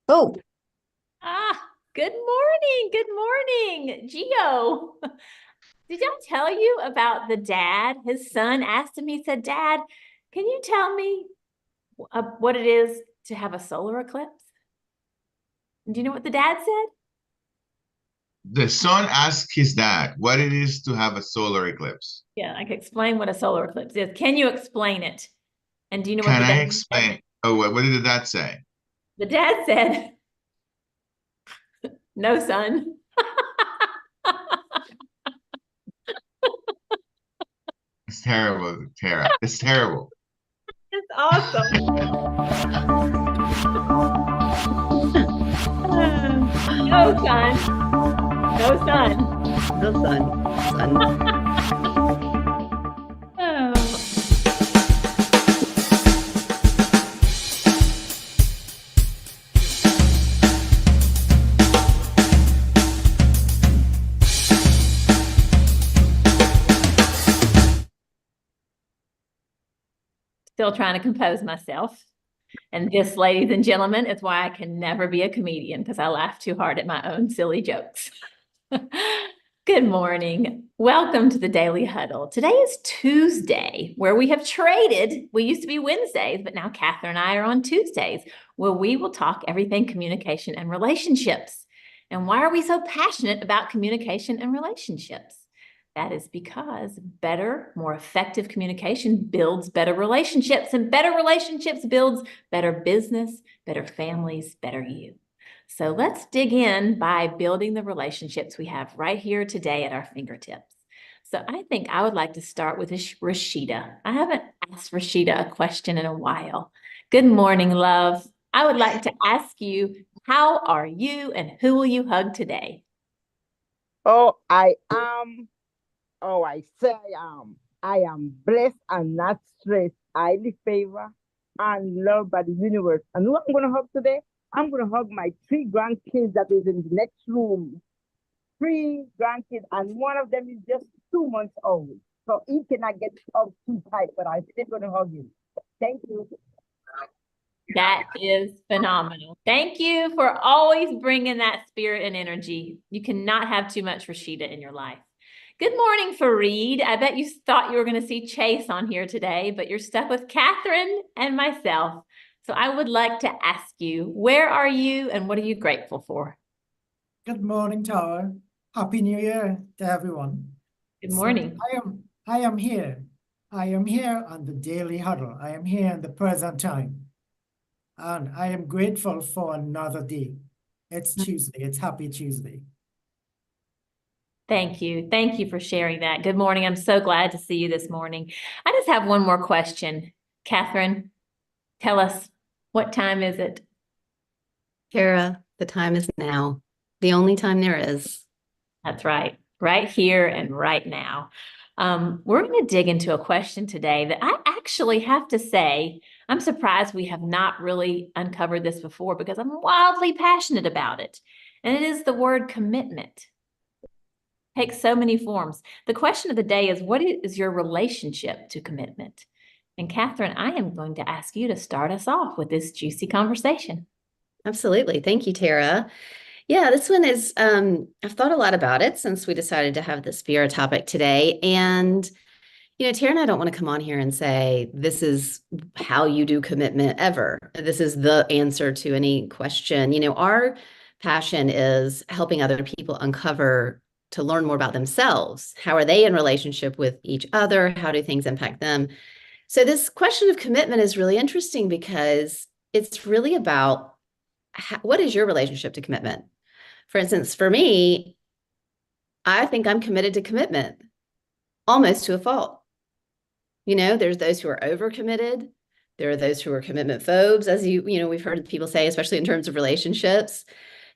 Oh, Good morning. Good morning, Gio. Did I tell you about the dad? His son asked him, he said, Dad, can you tell me what it is to have a solar eclipse? Do you know what the dad said? The son asked his dad what it is to have a solar eclipse. Yeah, I can explain what a solar eclipse is. Can you explain it? And do you know what Can the I dad said? explain? Oh, what did the dad say? The dad said, No, son. It's terrible, Tara. It's terrible. It's awesome. No, son. No, son. no son. Oh. Still trying to compose myself. And this, ladies and gentlemen, is why I can never be a comedian because I laugh too hard at my own silly jokes. Good morning. Welcome to the Daily Huddle. Today is Tuesday, where we have traded. We used to be Wednesdays, but now Kathryn and I are on Tuesdays, where we will talk everything communication and relationships. And why are we so passionate about communication and relationships? That is because better, more effective communication builds better relationships, and better relationships builds better business, better families, better you. So let's dig in by building the relationships we have right here today at our fingertips. So I think I would like to start with Rashida. I haven't asked Rashida a question in a while. Good morning, love. I would like to ask you, how are you and who will you hug today? Oh, I am. Oh, I say I am. I am blessed and not stressed, highly favored and loved by the universe. And who I'm going to hug today? I'm going to hug my three grandkids that is in the next room. Three grandkids, and one of them is just 2 months old. So he cannot get up too tight, but I'm still going to hug him. Thank you. That is phenomenal. Thank you for always bringing that spirit and energy. You cannot have too much Rashida in your life. Good morning, Fareed. I bet you thought you were going to see Chase on here today, but you're stuck with Kathryn and myself. So I would like to ask you, where are you and what are you grateful for? Good morning, Tara. Happy New Year to everyone. Good So morning. I am here. I am here on the Daily Huddle. I am here in the present time. And I am grateful for another day. It's Tuesday. It's Happy Tuesday. Thank you. Thank you for sharing that. Good morning. I'm so glad to see you this morning. I just have one more question. Kathryn, tell us, what time is it? Tara, the time is now. The only time there is. That's right. Right here and right now. We're going to dig into a question today that I actually have to say, I'm surprised we have not really uncovered this before because I'm wildly passionate about it. And it is the word commitment. It takes so many forms. The question of the day is, what is your relationship to commitment? And Kathryn, I am going to ask you to start us off with this juicy conversation. Absolutely. Thank you, Tara. Yeah, this one is, I've thought a lot about it since we decided to have this be our topic today. And, Tara and I don't want to come on here and say, this is how you do commitment ever. This is the answer to any question. Our passion is helping other people uncover to learn more about themselves. How are they in relationship with each other? How do things impact them? So this question of commitment is really interesting because it's really about what is your relationship to commitment? For instance, for me, I think I'm committed to commitment almost to a fault. There's those who are overcommitted. There are those who are commitment phobes, as we've heard people say, especially in terms of relationships.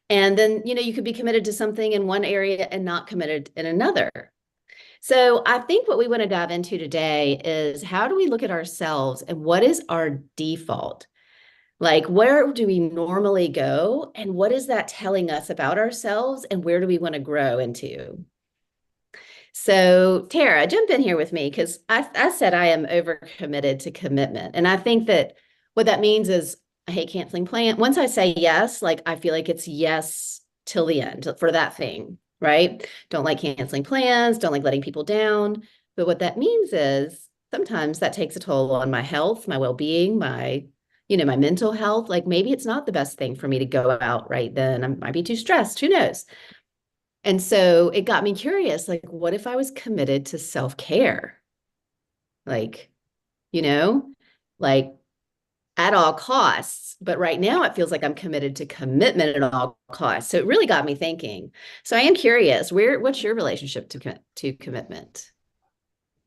And then, you could be committed to something in one area and not committed in another. So I think what we want to dive into today is, how do we look at ourselves and what is our default? Like, where do we normally go? And what is that telling us about ourselves? And where do we want to grow into? So Tara, jump in here with me, because I said I am overcommitted to commitment. And I think that what that means is I hate canceling plans. Once I say yes, like I feel like it's yes till the end for that thing, right? Don't like canceling plans, don't like letting people down. But what that means is sometimes that takes a toll on my health, my well-being, my mental health. Like maybe it's not the best thing for me to go out right then. I might be too stressed, who knows? And so it got me curious, like, what if I was committed to self-care? Like, you know, like at all costs. But right now it feels like I'm committed to commitment at all costs. So it really got me thinking. So I am curious, what's your relationship to commitment?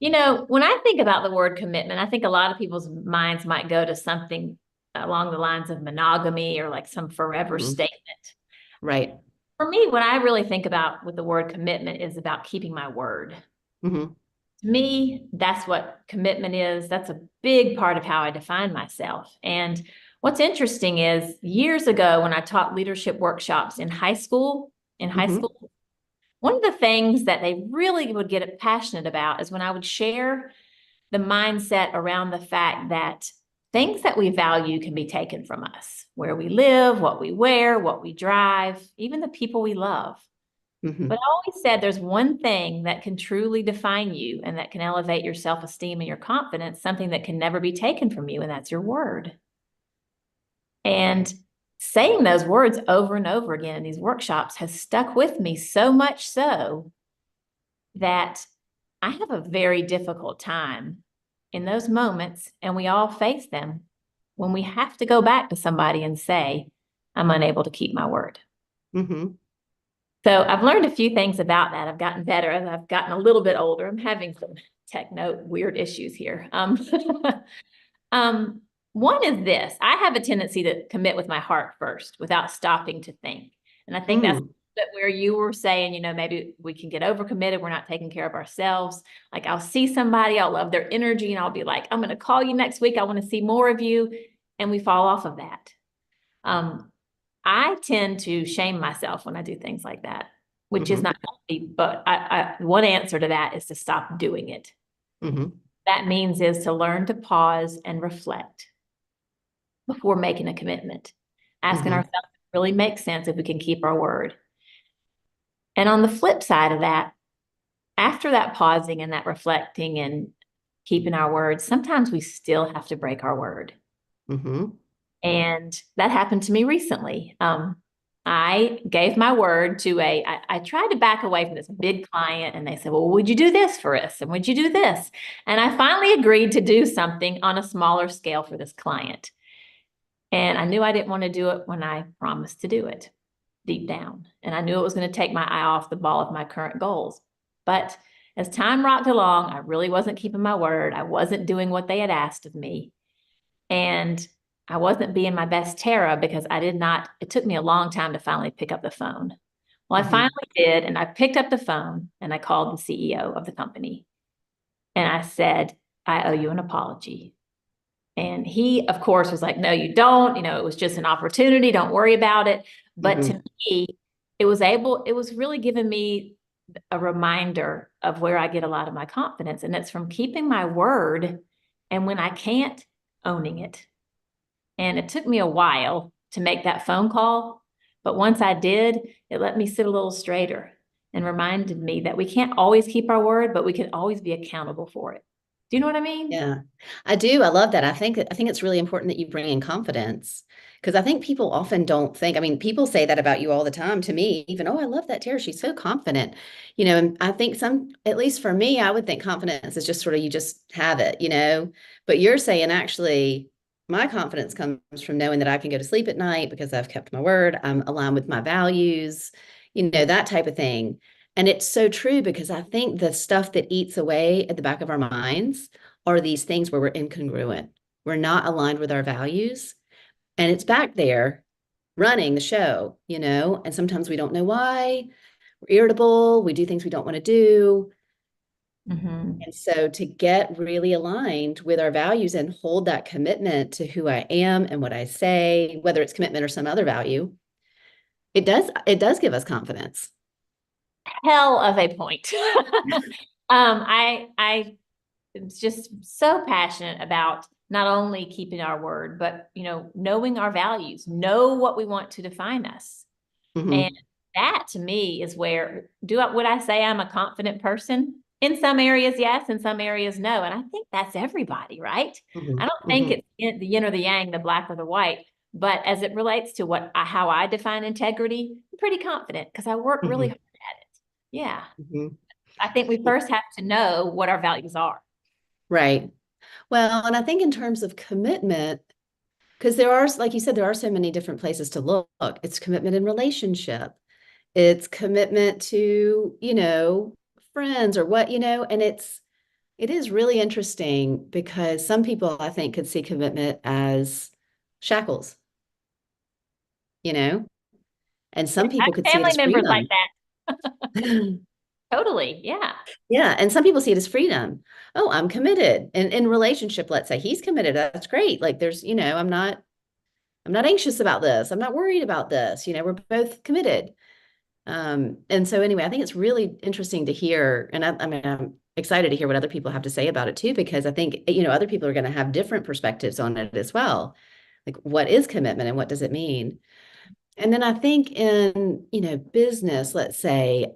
When I think about the word commitment, I think a lot of people's minds might go to something along the lines of monogamy or like some forever statement. Right. For me, what I really think about with the word commitment is about keeping my word. Mm-hmm. To me, that's what commitment is. That's a big part of how I define myself. And what's interesting is years ago when I taught leadership workshops in high school, one of the things that they really would get passionate about is when I would share the mindset around the fact that things that we value can be taken from us, where we live, what we wear, what we drive, even the people we love. Mm-hmm. But I always said there's one thing that can truly define you and that can elevate your self-esteem and your confidence, something that can never be taken from you, and that's your word. And saying those words over and over again in these workshops has stuck with me so much so that I have a very difficult time in those moments, and we all face them, when we have to go back to somebody and say, I'm unable to keep my word. Mm-hmm. So I've learned a few things about that. I've gotten better as I've gotten a little bit older. I'm having some weird issues here. One is this: I have a tendency to commit with my heart first without stopping to think. And I think that's where you were saying, maybe we can get overcommitted. We're not taking care of ourselves. Like I'll see somebody, I'll love their energy, and I'll be like, I'm going to call you next week. I want to see more of you. And we fall off of that. I tend to shame myself when I do things like that, which is not healthy, but one answer to that is to stop doing it. That means is to learn to pause and reflect before making a commitment, asking ourselves if it really makes sense if we can keep our word. And on the flip side of that, after that pausing and that reflecting and keeping our word, sometimes we still have to break our word. And that happened to me recently. I gave my word to I tried to back away from this big client, and they said, well, would you do this for us? And would you do this? And I finally agreed to do something on a smaller scale for this client. And I knew I didn't want to do it when I promised to do it deep down. And I knew it was going to take my eye off the ball of my current goals. But as time rocked along, I really wasn't keeping my word. I wasn't doing what they had asked of me. And I wasn't being my best Tara because it took me a long time to finally pick up the phone. Well, I finally did, and I picked up the phone and I called the CEO of the company. And I said, I owe you an apology. And he, of course, was like, no, you don't. It was just an opportunity. Don't worry about it. But to me, it was really giving me a reminder of where I get a lot of my confidence. And it's from keeping my word. And when I can't, owning it. And it took me a while to make that phone call. But once I did, it let me sit a little straighter and reminded me that we can't always keep our word, but we can always be accountable for it. Do you know what I mean? Yeah, I do. I love that. I think it's really important that you bring in confidence, because I think people often don't think, people say that about you all the time to me, even, oh, I love that Tara. She's so confident, and I think at least for me, I would think confidence is just sort of, you just have it, but you're saying actually my confidence comes from knowing that I can go to sleep at night because I've kept my word. I'm aligned with my values, that type of thing. And it's so true, because I think the stuff that eats away at the back of our minds are these things where we're incongruent. We're not aligned with our values. And it's back there running the show, and sometimes we don't know why. We're irritable. We do things we don't want to do. And so to get really aligned with our values and hold that commitment to who I am and what I say, whether it's commitment or some other value, it does give us confidence. Hell of a point. I am just so passionate about not only keeping our word, but, knowing our values, know what we want to define us. Mhm. And that to me is where, would I say I'm a confident person? In some areas, yes. In some areas, no. And I think that's everybody, right? Mhm. I don't think it's the yin or the yang, the black or the white. But as it relates to how I define integrity, I'm pretty confident because I work really hard at it. Yeah. Mhm. I think we first have to know what our values are. Right. Well, and I think in terms of commitment, because there are, like you said, there are so many different places to look. It's commitment in relationship. It's commitment to, friends or what, and it is really interesting because some people I think could see commitment as shackles, you know, and some I people have could see it family as members like freedom. that. Totally. Yeah. Yeah, and some people see it as freedom. Oh, I'm committed. And in relationship, let's say he's committed. That's great. Like there's, I'm not anxious about this. I'm not worried about this. We're both committed. And so anyway, I think it's really interesting to hear, and I mean, I'm excited to hear what other people have to say about it too, because I think, other people are going to have different perspectives on it as well. Like what is commitment and what does it mean? And then I think in, business, let's say,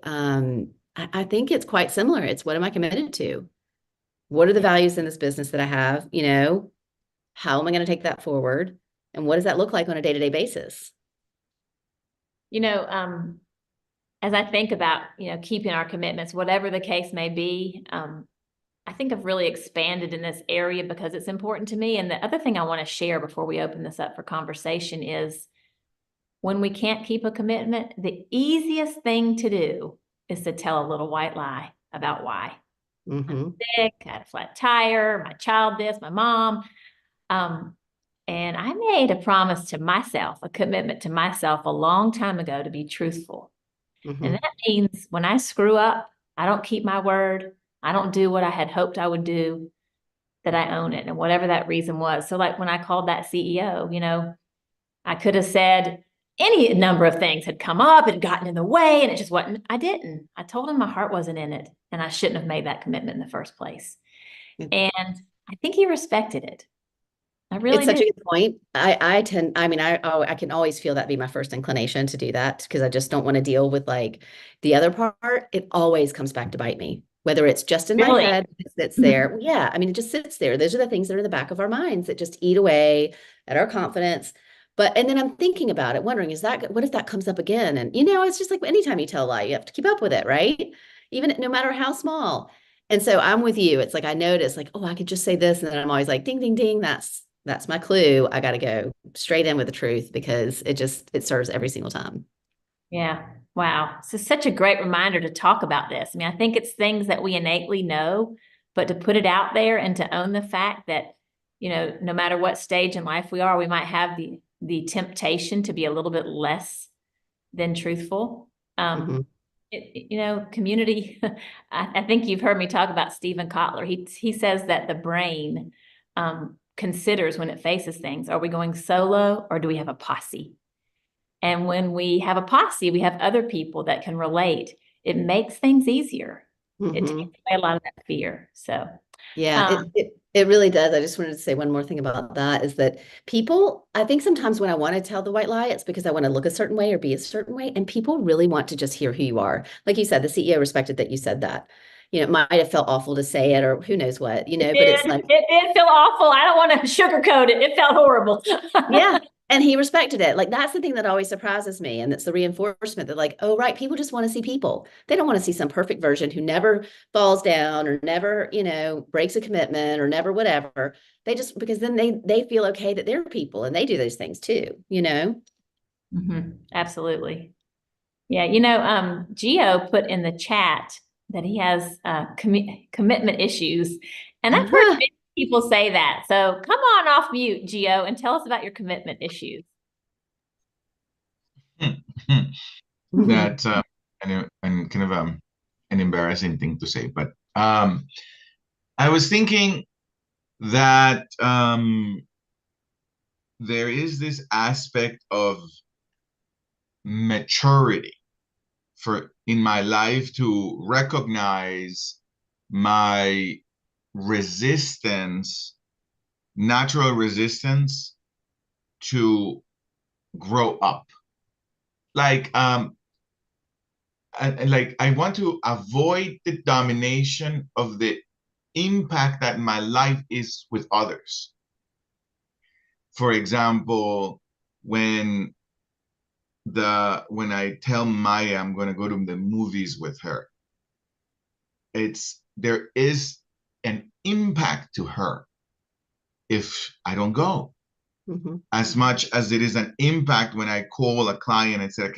I think it's quite similar. It's what am I committed to? What are the values in this business that I have? How am I going to take that forward? And what does that look like on a day-to-day basis? As I think about, keeping our commitments, whatever the case may be, I think I've really expanded in this area because it's important to me. And the other thing I want to share before we open this up for conversation is when we can't keep a commitment, the easiest thing to do is to tell a little white lie about why. I'm sick, I had a flat tire, my child this, my mom. And I made a promise to myself, a commitment to myself a long time ago to be truthful. And that means when I screw up, I don't keep my word. I don't do what I had hoped I would do, that I own it. And whatever that reason was. So like when I called that CEO, I could have said any number of things had come up and gotten in the way and it just wasn't. I didn't. I told him my heart wasn't in it and I shouldn't have made that commitment in the first place. And I think he respected it. I really It's such do. a good point. I can always feel that be my first inclination to do that because I just don't want to deal with like the other part. It always comes back to bite me, whether it's just in my Really? head, it sits there. Yeah, I mean, it just sits there. Those are the things that are in the back of our minds that just eat away at our confidence. And then I'm thinking about it, wondering, what if that comes up again? And, it's just like anytime you tell a lie, you have to keep up with it, right? Even no matter how small. And so I'm with you. It's like I notice like, oh, I could just say this. And then I'm always like, ding, ding, ding. That's my clue. I got to go straight in with the truth because it serves every single time. Yeah. Wow. So such a great reminder to talk about this. I mean, I think it's things that we innately know, but to put it out there and to own the fact that, no matter what stage in life we are, we might have the temptation to be a little bit less than truthful. Community, I think you've heard me talk about Stephen Kotler. He says that the brain considers when it faces things, are we going solo or do we have a posse? And when we have a posse, we have other people that can relate. It makes things easier. It takes away a lot of that fear. So yeah, it really does. I just wanted to say one more thing about that is that people, I think sometimes when I want to tell the white lie, it's because I want to look a certain way or be a certain way. And people really want to just hear who you are. Like you said, the CEO respected that you said that. It might have felt awful to say it or who knows what, but it's like, it did feel awful. I don't want to sugarcoat it. It felt horrible. yeah. And he respected it. Like that's the thing that always surprises me. And it's the reinforcement that like, oh, right, people just want to see people. They don't want to see some perfect version who never falls down or never, breaks a commitment or never whatever. They just because then they feel okay that they're people and they do those things too. Absolutely. Yeah, Gio put in the chat that he has commitment issues. And I've heard many people say that. So come on off mute, Gio, and tell us about your commitment issues. That's and kind of an embarrassing thing to say, but I was thinking that there is this aspect of maturity in my life to recognize my resistance natural resistance to grow up. Like, and like I want to avoid the domination of the impact that my life is with others. For example, when I tell Maya I'm going to go to the movies with her, there is an impact to her if I don't go. Mm-hmm. As much as it is an impact when I call a client and say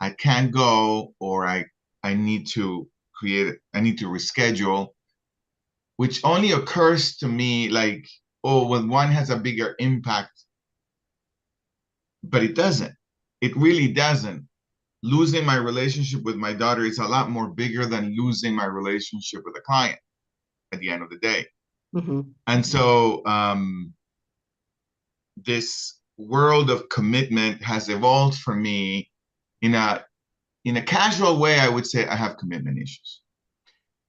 I can't go, or I need to reschedule, which only occurs to me like, oh, well, one has a bigger impact, but it doesn't. It really doesn't. Losing my relationship with my daughter is a lot more bigger than losing my relationship with a client at the end of the day. Mm-hmm. And so this world of commitment has evolved for me in a casual way. I would say I have commitment issues,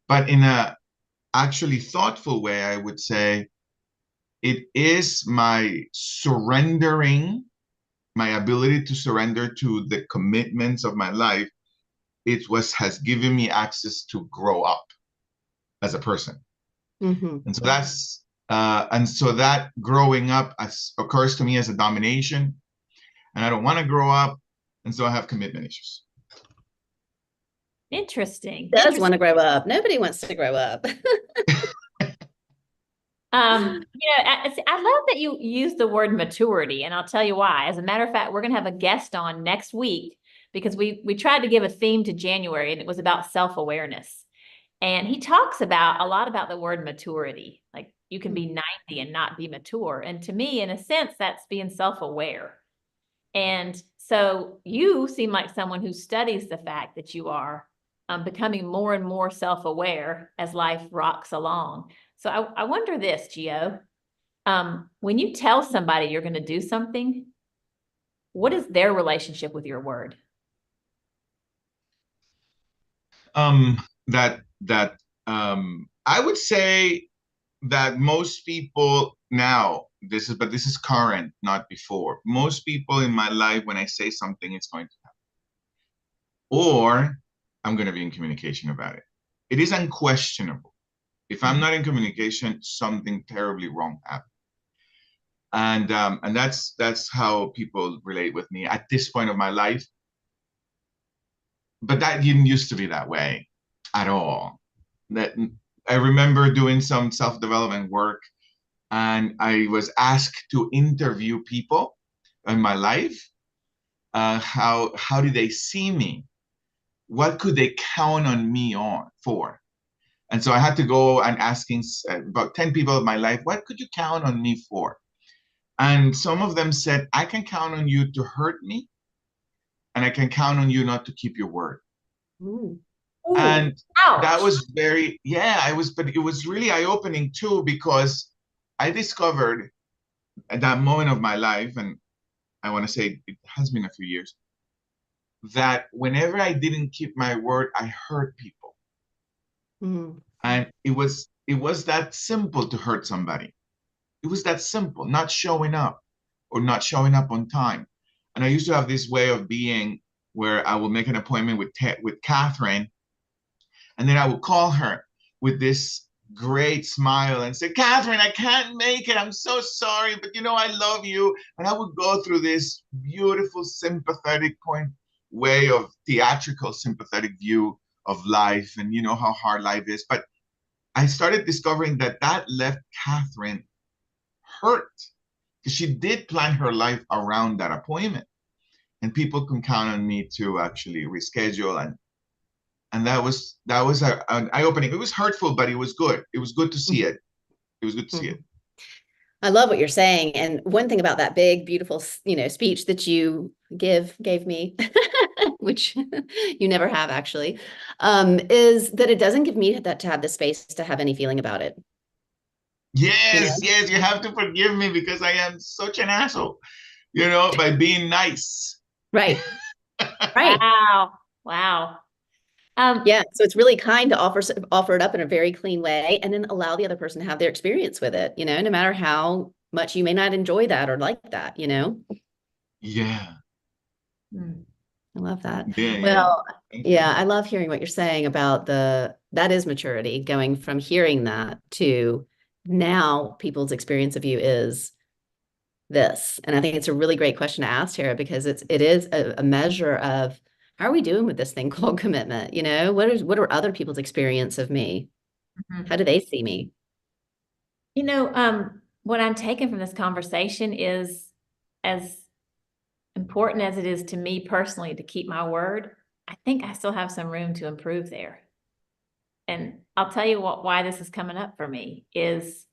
but in a actually thoughtful way, I would say it is my ability to surrender to the commitments of my life. Has given me access to grow up as a person. Mm-hmm. And so that growing up occurs to me as a domination, and I don't want to grow up. And so I have commitment issues. Interesting. Does want to grow up. Nobody wants to grow up. I love that you use the word maturity, and I'll tell you why. As a matter of fact, we're going to have a guest on next week because we tried to give a theme to January, and it was about self-awareness. And he talks a lot about the word maturity. Like you can be 90 and not be mature. And to me, in a sense, that's being self-aware. And so you seem like someone who studies the fact that you are becoming more and more self-aware as life rocks along. So I wonder this, Gio, when you tell somebody you're going to do something, what is their relationship with your word? I would say that most people now, this is current, not before. Most people in my life, when I say something, it's going to happen, or I'm going to be in communication about it. It is unquestionable. If I'm not in communication, something terribly wrong happened. And that's how people relate with me at this point of my life. But that didn't used to be that way at all. That I remember doing some self-development work, and I was asked to interview people in my life. How do they see me? What could they count on me for? And so I had to go and asking about 10 people of my life, what could you count on me for? And some of them said, I can count on you to hurt me, and I can count on you not to keep your word. Ooh. And Ouch. that was but it was really eye-opening too, because I discovered at that moment of my life, and I want to say it has been a few years, that whenever I didn't keep my word, I hurt people. Mm. And it was that simple to hurt somebody. It was that simple, not showing up or not showing up on time. And I used to have this way of being where I would make an appointment with Kathryn, and then I would call her with this great smile and say, Kathryn, I can't make it. I'm so sorry, but I love you. And I would go through this beautiful, sympathetic theatrical, sympathetic view of life, and how hard life is. But I started discovering that left Kathryn hurt, because she did plan her life around that appointment, and people can count on me to actually reschedule. And that was an eye-opening. It was hurtful, but it was good. It was good to see it. It was good to see it. I love what you're saying. And one thing about that big, beautiful, speech that you gave me, which you never have actually, is that it doesn't give me to have the space to have any feeling about it. Yes, yes, you have to forgive me because I am such an asshole, by being nice. Right. Right. Wow. Yeah, so it's really kind to offer it up in a very clean way and then allow the other person to have their experience with it, no matter how much you may not enjoy that or like that. Yeah. Mm. I love that. Yeah. Yeah. Well, Thank you. yeah, I love hearing what you're saying about that is maturity, going from hearing that to now people's experience of you is this. And I think it's a really great question to ask, Tara, because it is a measure of how are we doing with this thing called commitment? What are other people's experience of me? How do they see me? What I'm taking from this conversation is, as important as it is to me personally to keep my word, I think I still have some room to improve there. And I'll tell you why this is coming up for me is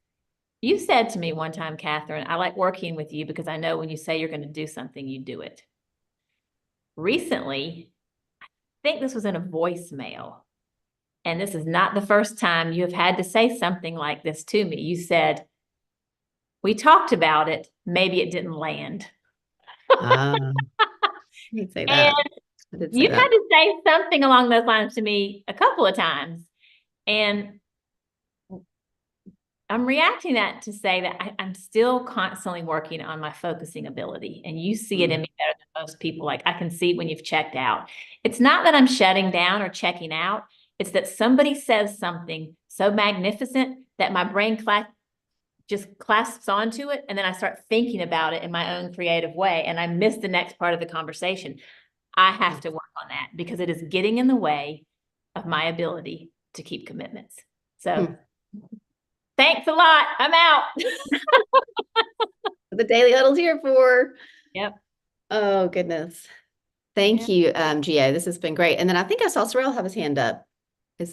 you said to me one time, Kathryn, I like working with you because I know when you say you're going to do something, you do it. Recently, I think this was in a voicemail, and this is not the first time you have had to say something like this to me. You said, we talked about it, maybe it didn't land. I didn't say And that. I did say you that. had to say something along those lines to me a couple of times. And I'm reacting that to say that I'm still constantly working on my focusing ability. And you see it in me better than most people. Like I can see when you've checked out. It's not that I'm shutting down or checking out. It's that somebody says something so magnificent that my brain just clasps onto it. And then I start thinking about it in my own creative way. And I miss the next part of the conversation. I have to work on that because it is getting in the way of my ability to keep commitments. So thanks a lot. I'm out. The Daily Huddle's here for. Yep. Oh, goodness. Thank you, GA. This has been great. And then I think I saw Sorrel have his hand up. Was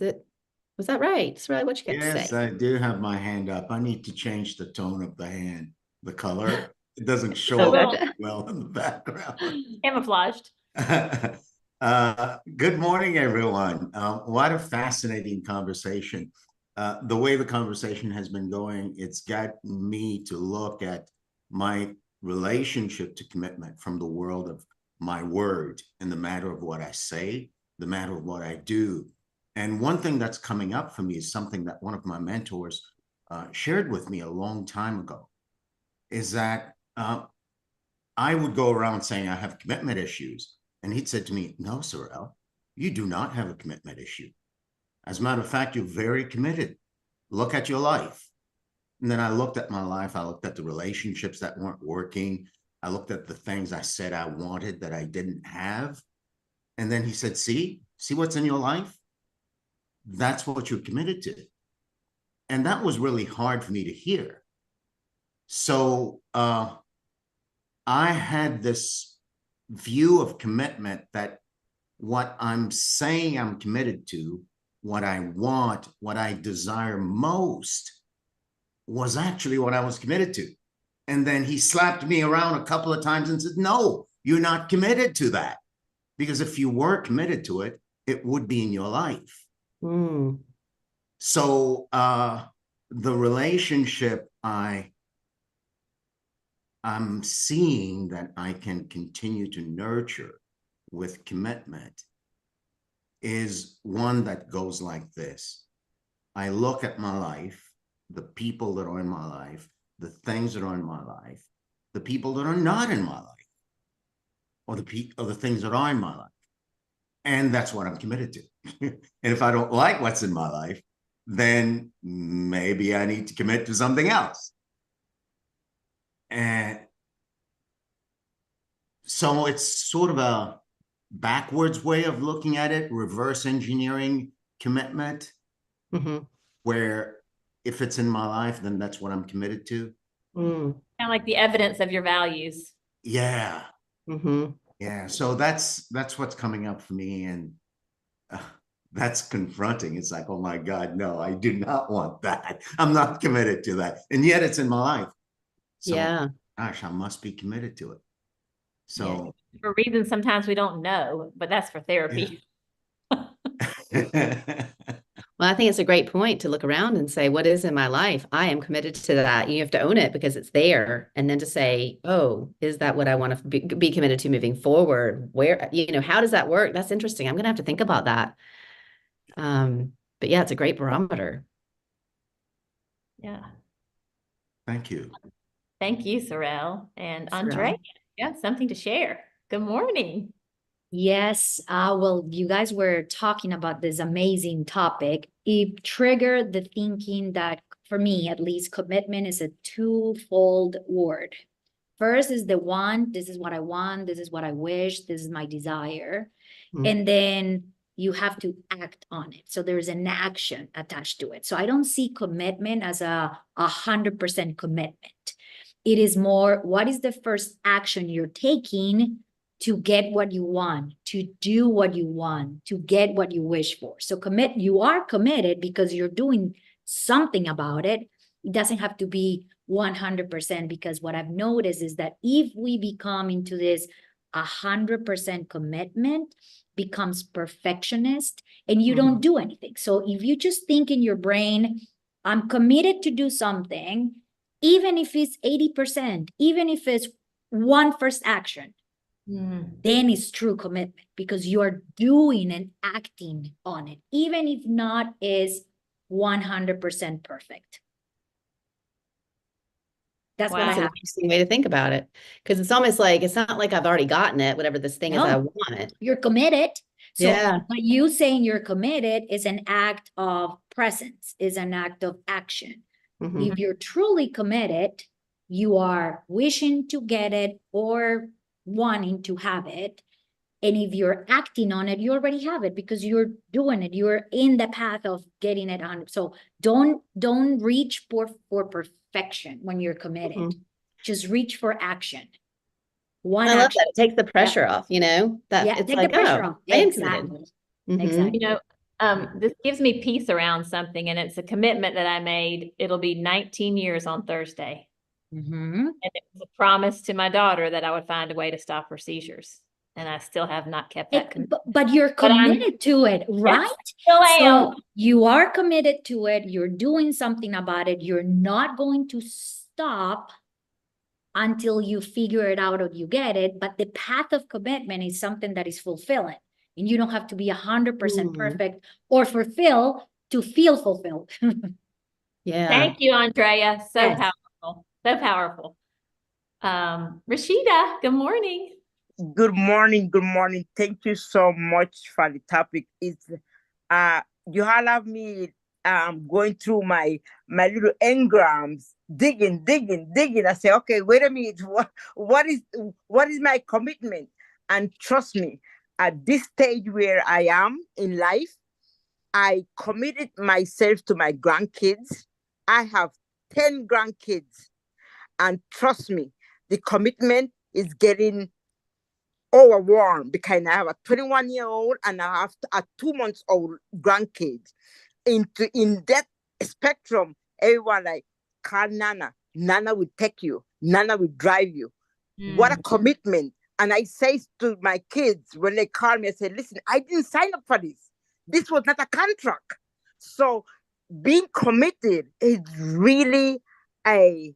that right? Sorrel, what you got to Yes, say? I do have my hand up. I need to change the tone of the hand, the color. It doesn't show So up well in the background. camouflaged. Good morning, everyone. What a fascinating conversation. The way the conversation has been going, it's got me to look at my relationship to commitment from the world of my word in the matter of what I say, the matter of what I do. And one thing that's coming up for me is something that one of my mentors shared with me a long time ago, is that I would go around saying I have commitment issues. And he'd said to me, no, Sorrel, you do not have a commitment issue. As a matter of fact, you're very committed. Look at your life. And then I looked at my life. I looked at the relationships that weren't working. I looked at the things I said I wanted that I didn't have. And then he said, see what's in your life? That's what you're committed to. And that was really hard for me to hear. So I had this view of commitment that what I'm saying I'm committed to, what I want, what I desire most was actually what I was committed to. And then he slapped me around a couple of times and said, no, you're not committed to that. Because if you were committed to it, it would be in your life. So the relationship I'm seeing that I can continue to nurture with commitment is one that goes like this. I look at my life, the people that are in my life, the things that are in my life, the people that are not in my life, or the things that are in my life. And that's what I'm committed to. And if I don't like what's in my life, then maybe I need to commit to something else. And so it's sort of a backwards way of looking at it, reverse engineering commitment, where if it's in my life, then that's what I'm committed to. Kind of like the evidence of your values. Yeah. Yeah. So that's what's coming up for me. And that's confronting. It's like, oh my God, no, I do not want that. I'm not committed to that. And yet it's in my life. So, gosh, I must be committed to it. So for reasons sometimes we don't know, but that's for therapy. Well, I think it's a great point to look around and say, what is in my life? I am committed to that. You have to own it because it's there. And then to say, oh, is that what I want to be committed to moving forward? Where, how does that work? That's interesting. I'm going to have to think about that. But yeah, it's a great barometer. Yeah. Thank you. Thank you, Sorrel. And Sorrel. Andrea, you have something to share. Good morning. Yes, well, you guys were talking about this amazing topic. It triggered the thinking that, for me at least, commitment is a twofold word. First is the want, this is what I want, this is what I wish, this is my desire. Mm. And then you have to act on it. So there's an action attached to it. So I don't see commitment as a 100% commitment. It is more, what is the first action you're taking to get what you want, to do what you want, to get what you wish for? So you are committed because you're doing something about it. It doesn't have to be 100%, because what I've noticed is that if we become into this 100% commitment, becomes perfectionist, and you don't do anything. So if you just think in your brain, I'm committed to do something, even if it's 80%, even if it's one first action, then it's true commitment, because you're doing and acting on it, even if not is 100% perfect. That's what I That's an have. interesting way to think about it. Because it's almost like, it's not like I've already gotten it, whatever this thing is I No. want. You're committed. So Yeah. but you saying you're committed is an act of presence, is an act of action. Mhm. If you're truly committed, you are wishing to get it or wanting to have it. And if you're acting on it, you already have it, because you're doing it. You're in the path of getting it on. So don't reach for perfection when you're committed. Mhm. Just reach for action. One I love action. that. It takes the pressure off, that Yeah, it's take like, the pressure oh, off. I am committed. Exactly. Mhm. Exactly. You know, this gives me peace around something, and it's a commitment that I made. It'll be 19 years on Thursday. Mm-hmm. And it was a promise to my daughter that I would find a way to stop her seizures. And I still have not kept that commitment. But you're But I'm- committed to it, right? Still am. So you are committed to it. You're doing something about it. You're not going to stop until you figure it out or you get it. But the path of commitment is something that is fulfilling. And you don't have to be 100% perfect or fulfill to feel fulfilled. Yeah. Thank you, Andrea. So Yes. powerful. So powerful. Rashida, good morning. Good morning. Good morning. Thank you so much for the topic. It's you have me going through my little engrams, digging. I say, okay, wait a minute. What is my commitment? And trust me, at this stage where I am in life, I committed myself to my grandkids. I have 10 grandkids. And trust me, the commitment is getting overwhelmed, because I have a 21-year-old and I have a 2-month-old grandkid. In that spectrum, everyone like, call Nana. Nana will take you. Nana will drive you. What a commitment. And I say to my kids when they call me, I say, listen, I didn't sign up for this. This was not a contract. So being committed is really a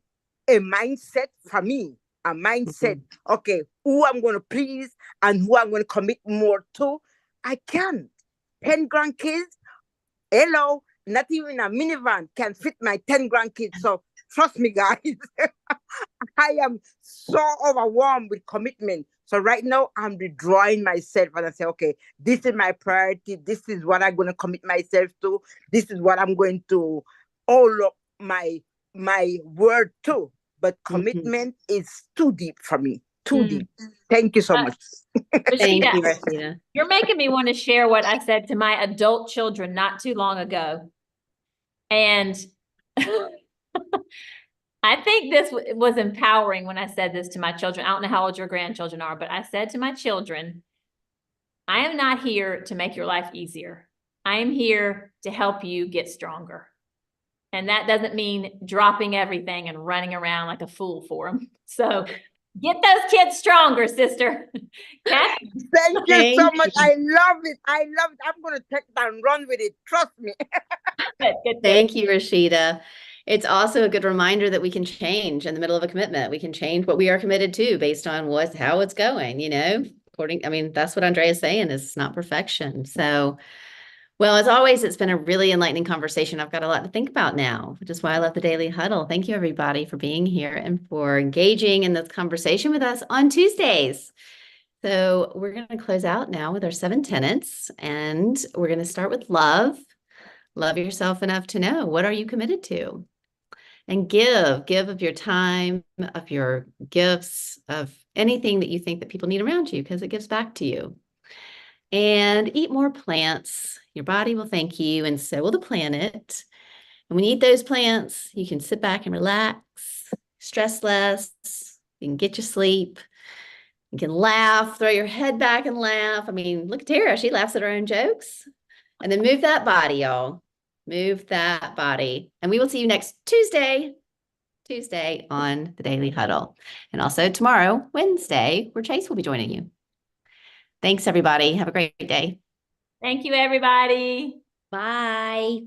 mindset for me, a mindset. Okay, who I'm going to please and who I'm going to commit more to. I can. 10 grandkids, hello, not even a minivan can fit my 10 grandkids. So trust me, guys, I am so overwhelmed with commitment. So right now I'm withdrawing myself and I say, okay, this is my priority. This is what I'm going to commit myself to. This is what I'm going to all up my word to. But commitment is too deep for me. Too deep. Thank you so much. Thank Rashida, you, Rashida. you're making me want to share what I said to my adult children not too long ago. And I think this was empowering when I said this to my children. I don't know how old your grandchildren are, but I said to my children, I am not here to make your life easier. I am here to help you get stronger. And that doesn't mean dropping everything and running around like a fool for them. So get those kids stronger, sister. Thank you so much. I love it. I'm going to take that and run with it. Trust me. Good. Thank you, Rashida. It's also a good reminder that we can change in the middle of a commitment. We can change what we are committed to based on how it's going, that's what Andrea is saying, is it's not perfection. So Well, as always, it's been a really enlightening conversation. I've got a lot to think about now, which is why I love the Daily Huddle. Thank you, everybody, for being here and for engaging in this conversation with us on Tuesdays. So we're going to close out now with our 7 tenets, and we're going to start with love. Love yourself enough to know, what are you committed to? And give of your time, of your gifts, of anything that you think that people need around you, because it gives back to you. And eat more plants. Your body will thank you, and so will the planet. And when you eat those plants, you can sit back and relax, stress less, you can get your sleep, you can laugh, throw your head back and laugh. I mean, look at Tara, she laughs at her own jokes. And then move that body, y'all. Move that body. And we will see you next Tuesday on the Daily Huddle. And also tomorrow, Wednesday, where Chase will be joining you. Thanks, everybody. Have a great day. Thank you, everybody. Bye.